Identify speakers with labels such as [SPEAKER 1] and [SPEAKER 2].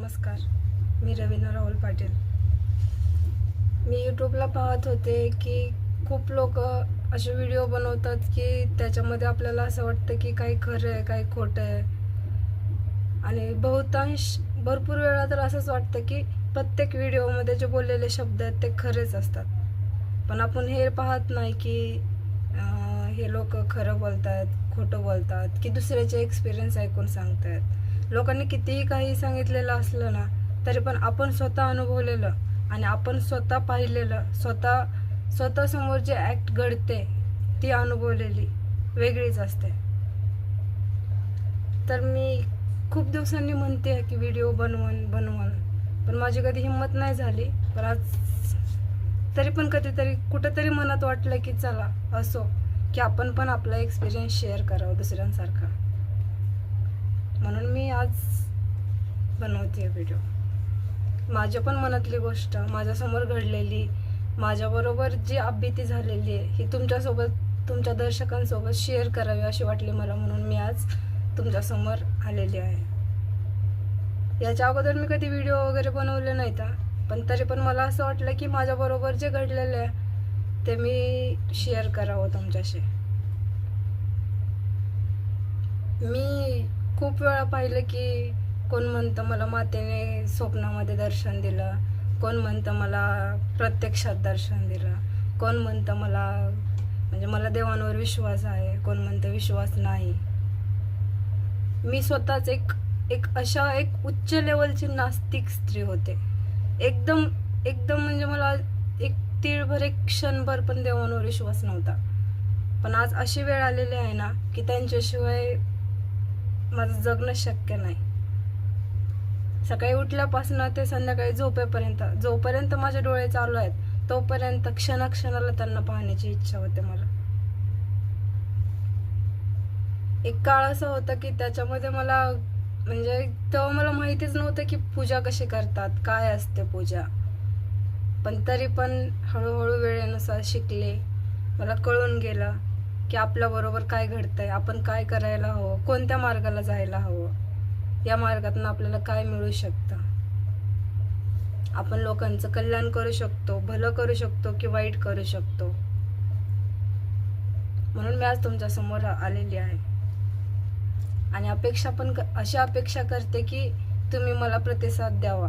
[SPEAKER 1] नमस्कार. मी रवीना राहुल पाटील. मी यूट्यूबला पाहत होते की खूप लोक असे व्हिडिओ बनवतात की त्याच्यामध्ये आपल्याला असं वाटतं की काही खरं आहे काही खोटं आहे, आणि बहुतांश भरपूर वेळा तर असंच वाटतं की प्रत्येक व्हिडिओमध्ये जे बोललेले शब्द आहेत ते खरेच असतात. पण आपण हे पाहत नाही की हे लोक खरं बोलतात खोटं बोलतात की दुसऱ्याचे एक्सपिरियन्स ऐकून सांगतात. लोकांनी कितीही काही सांगितलेलं असलं ना तरी पण आपण स्वतः अनुभवलेलं आणि आपण स्वतः पाहिलेलं, स्वतः समोर जे ॲक्ट घडते ती अनुभवलेली वेगळीच असते. तर मी खूप दिवसांनी म्हणते की व्हिडिओ बनवून पण माझी कधी हिंमत नाही झाली. पण आज तरी पण कधीतरी कुठंतरी मनात वाटलं की चला असो की आपण पण आपला एक्सपिरियन्स शेअर करावा दुसऱ्यांसारखा. म्हणून मी आज बनवते व्हिडिओ. माझ्या पण मनातली गोष्ट, माझ्यासमोर घडलेली, माझ्याबरोबर जी अभीती झालेली आहे ही तुमच्यासोबत, तुमच्या दर्शकांसोबत शेअर करावी अशी वाटली मला, म्हणून मी आज तुमच्यासमोर आलेली आहे. याच्या अगोदर मी कधी व्हिडिओ वगैरे बनवले नाहीत, पण तरी पण मला असं वाटलं की माझ्याबरोबर जे घडलेलं आहे ते मी शेअर करावं तुमच्याशी. मी खूप वेळा पाहिलं की कोण म्हणतं मला मातेने स्वप्नामध्ये दर्शन दिलं, कोण म्हणतं मला प्रत्यक्षात दर्शन दिलं, कोण म्हणतं मला देवांवर विश्वास आहे, कोण म्हणतं विश्वास नाही. मी स्वतःच एक अशा एक उच्च लेवलची नास्तिक स्त्री होते. एकदम म्हणजे मला एक तीळभर एक क्षणभर पण देवांवर विश्वास नव्हता. पण आज अशी वेळ आलेली आहे ना की त्यांच्याशिवाय माझं जगणं शक्य नाही. सकाळी उठल्यापासून ते संध्याकाळी जोपर्यंत माझे डोळे चालू आहेत तोपर्यंत क्षणाला त्यांना पाहण्याची इच्छा होते मला. एक काळ असा होता की त्याच्यामध्ये मला तेव्हा मला माहितीच नव्हतं की पूजा कशी करतात, काय असते पूजा. पण तरी पण हळूहळू वेळेनुसार शिकले. मला कळून गेलं की आपल्याबरोबर काय घडतंय, आपण काय करायला हवं, कोणत्या मार्गाला जायला हवं, या मार्गातून आपल्याला काय मिळू शकतं. आपण लोकांचं कल्याण करू शकतो, भलं करू शकतो की वाईट करू शकतो. म्हणून मी आज तुमच्या समोर आलेली आहे आणि अशी अपेक्षा करते की तुम्ही मला प्रतिसाद द्यावा.